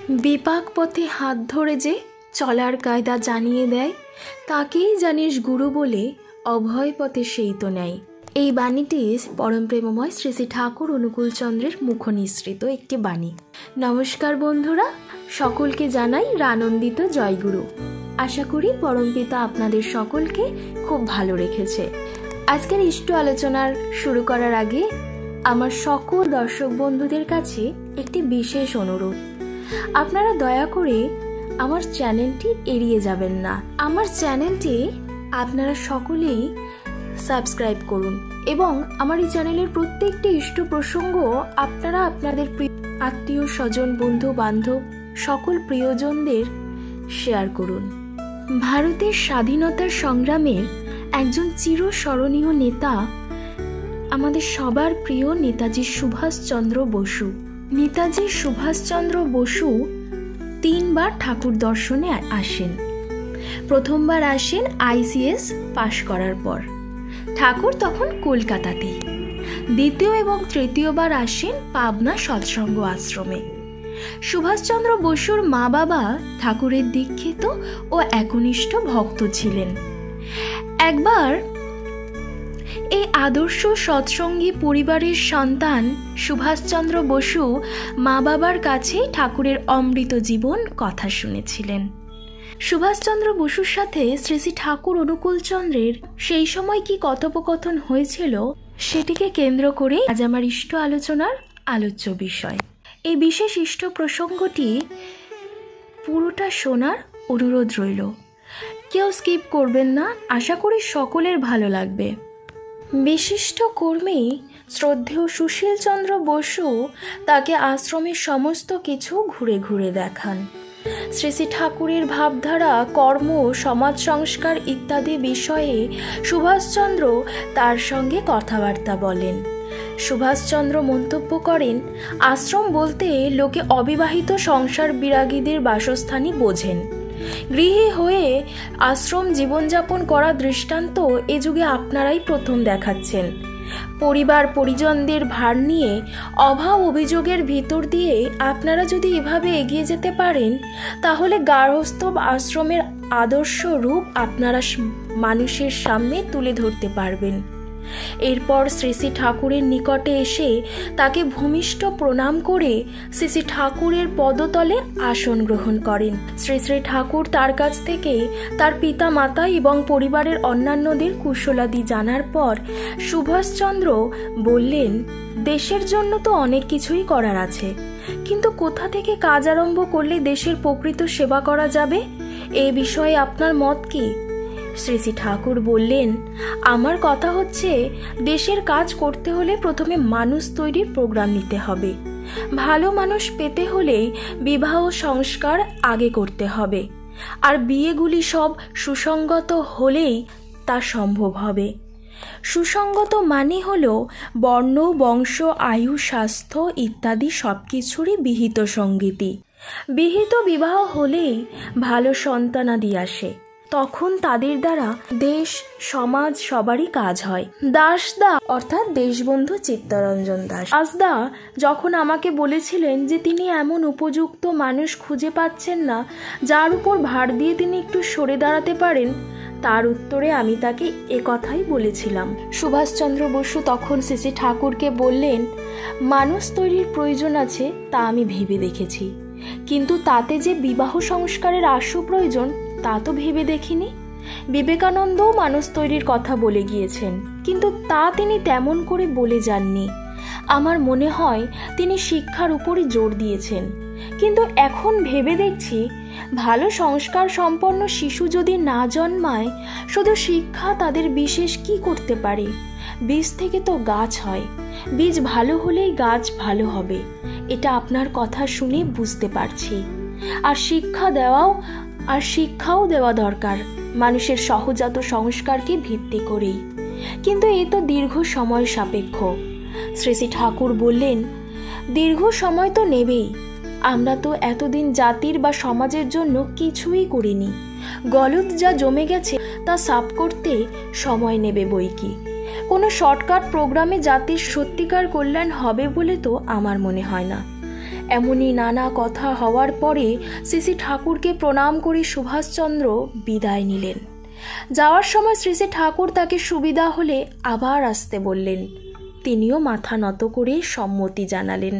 বিপাক পথে হাত ধরে যে চলার কায়দা জানিয়ে দেয়, তাকেই জানিস গুরু বলে অভয় পথে সেই তো নেয়। এই বাণীটি পরম প্রেমময় শ্রী শ্রী ঠাকুর অনুকূলচন্দ্রের মুখ নিঃসৃত একটি বাণী। নমস্কার বন্ধুরা, সকলকে জানাই আনন্দিত জয়গুরু। আশা করি পরমপিতা আপনাদের সকলকে খুব ভালো রেখেছে। আজকের ইষ্ট আলোচনার শুরু করার আগে আমার সকল দর্শক বন্ধুদের কাছে একটি বিশেষ অনুরোধ, আপনারা দয়া করে আমার চ্যানেলটি এড়িয়ে যাবেন না। আমার চ্যানেলটি আপনারা সকলেই সাবস্ক্রাইব করুন এবং আমার এই চ্যানেলের প্রত্যেকটি ইষ্ট প্রসঙ্গ আপনারা আপনাদের আত্মীয় স্বজন, বন্ধু বান্ধব সকল প্রিয়জনদের শেয়ার করুন। ভারতের স্বাধীনতার সংগ্রামের একজন চিরস্মরণীয় নেতা আমাদের সবার প্রিয় নেতাজি সুভাষচন্দ্র বসু। নেতাজি সুভাষচন্দ্র বসু 3 বার ঠাকুর দর্শনে আসেন। প্রথমবার আসেন ICS পাশ করার পর, ঠাকুর তখন কলকাতাতেই। দ্বিতীয় এবং তৃতীয়বার আসেন পাবনা সৎসঙ্গ আশ্রমে। সুভাষচন্দ্র বসুর মা বাবা ঠাকুরের দীক্ষিত ও একনিষ্ঠ ভক্ত ছিলেন। একবার এই আদর্শ সৎসঙ্গী পরিবারের সন্তান সুভাষচন্দ্র বসু মা বাবার কাছে ঠাকুরের অমৃত জীবন কথা শুনেছিলেন। সুভাষচন্দ্র বসুর সাথে শ্রী শ্রী ঠাকুর অনুকূলচন্দ্রের সেই সময় কি কথোপকথন হয়েছিল, সেটিকে কেন্দ্র করে আজ আমার ইষ্ট আলোচনার আলোচ্য বিষয়। এই বিশেষ ইষ্ট প্রসঙ্গটি পুরোটা শোনার অনুরোধ রইল, কেউ স্কিপ করবেন না। আশা করি সকলের ভালো লাগবে। বিশিষ্ট কর্মী শ্রদ্ধেয় সুশীলচন্দ্র বসু তাকে আশ্রমের সমস্ত কিছু ঘুরে ঘুরে দেখান। শ্রী শ্রী ঠাকুরের ভাবধারা, কর্ম, সমাজ সংস্কার ইত্যাদি বিষয়ে সুভাষচন্দ্র তার সঙ্গে কথাবার্তা বলেন। সুভাষচন্দ্র মন্তব্য করেন, আশ্রম বলতে লোকে অবিবাহিত সংসার বিরাগীদের বাসস্থানই বোঝেন। গৃহী হয়ে আশ্রম জীবনযাপন করা দৃষ্টান্ত এ যুগে আপনারাই প্রথম দেখাচ্ছেন। পরিবার পরিজনদের ভার নিয়ে অভাব অভিযোগের ভিতর দিয়ে আপনারা যদি এভাবে এগিয়ে যেতে পারেন, তাহলে গার্হস্থ আশ্রমের আদর্শ রূপ আপনারা মানুষের সামনে তুলে ধরতে পারবেন। এরপর শ্রী শ্রী ঠাকুরের নিকটে এসে তাকে ভূমিষ্ঠ প্রণাম করে শ্রী শ্রী ঠাকুরের পদতলে আসন গ্রহণ করেন। শ্রী শ্রী ঠাকুর তার কাছ থেকে তার পিতা মাতা এবং পরিবারের অন্যান্যদের কুশলাদি জানার পর সুভাষচন্দ্র বললেন, দেশের জন্য তো অনেক কিছুই করার আছে, কিন্তু কোথা থেকে কাজ আরম্ভ করলে দেশের প্রকৃত সেবা করা যাবে, এ বিষয়ে আপনার মত কি? শ্রী শ্রী ঠাকুর বললেন, আমার কথা হচ্ছে, দেশের কাজ করতে হলে প্রথমে মানুষ তৈরির প্রোগ্রাম নিতে হবে। ভালো মানুষ পেতে হলে বিবাহ সংস্কার আগে করতে হবে, আর বিয়েগুলি সব সুসংগত হলেই তা সম্ভব হবে। সুসংগত মানে হলো বর্ণ, বংশ, আয়ু, স্বাস্থ্য ইত্যাদি সব কিছুরই বিহিত সঙ্গীতি। বিহিত বিবাহ হলেই ভালো সন্তানাদি আসে, তখন তাদের দ্বারা দেশ সমাজ সবারই কাজ হয়। দাসদা অর্থাৎ দেশবন্ধু চিত্তরঞ্জন দাসদা যখন আমাকে বলেছিলেন যে তিনি এমন উপযুক্ত মানুষ খুঁজে পাচ্ছেন না যার উপর ভার দিয়ে তিনি একটু সরে দাঁড়াতে পারেন, তার উত্তরে আমি তাকে একথাই বলেছিলাম। সুভাষচন্দ্র বসু তখন শ্রী শ্রী ঠাকুরকে বললেন, মানুষ তৈরির প্রয়োজন আছে তা আমি ভেবে দেখেছি, কিন্তু তাতে যে বিবাহ সংস্কারের আশু প্রয়োজন তা তো ভেবে দেখিনি। বিবেকানন্দও মানুষ তৈরির কথা বলে গিয়েছেন, কিন্তু তা তিনি তেমন করে বলে যাননি। আমার মনে হয় তিনি শিক্ষার উপরই জোর দিয়েছেন, কিন্তু এখন ভেবে দেখছি, ভালো সংস্কার সম্পন্ন শিশু যদি না জন্মায়, শুধু শিক্ষা তাদের বিশেষ কি করতে পারে? বীজ থেকে তো গাছ হয়, বীজ ভালো হলেই গাছ ভালো হবে, এটা আপনার কথা শুনে বুঝতে পারছি। আর শিক্ষাও দেওয়া দরকার মানুষের সহজাত সংস্কারকে ভিত্তি করেই, কিন্তু এ তো দীর্ঘ সময় সাপেক্ষ। শ্রী শ্রী ঠাকুর বললেন, দীর্ঘ সময় তো নেবেই। আমরা তো এতদিন জাতির বা সমাজের জন্য কিছুই করিনি। গলদ যা জমে গেছে তা সাফ করতে সময় নেবে বইকি। কোনো শর্টকাট প্রোগ্রামে জাতির সত্যিকার কল্যাণ হবে বলে তো আমার মনে হয় না। এমনই নানা কথা হওয়ার পরে শ্রী শ্রী ঠাকুরকে প্রণাম করে সুভাষচন্দ্র বিদায় নিলেন। যাওয়ার সময় শ্রী শ্রী ঠাকুর তাকে সুবিধা হলে আবার আসতে বললেন। তিনিও মাথা নত করে সম্মতি জানালেন।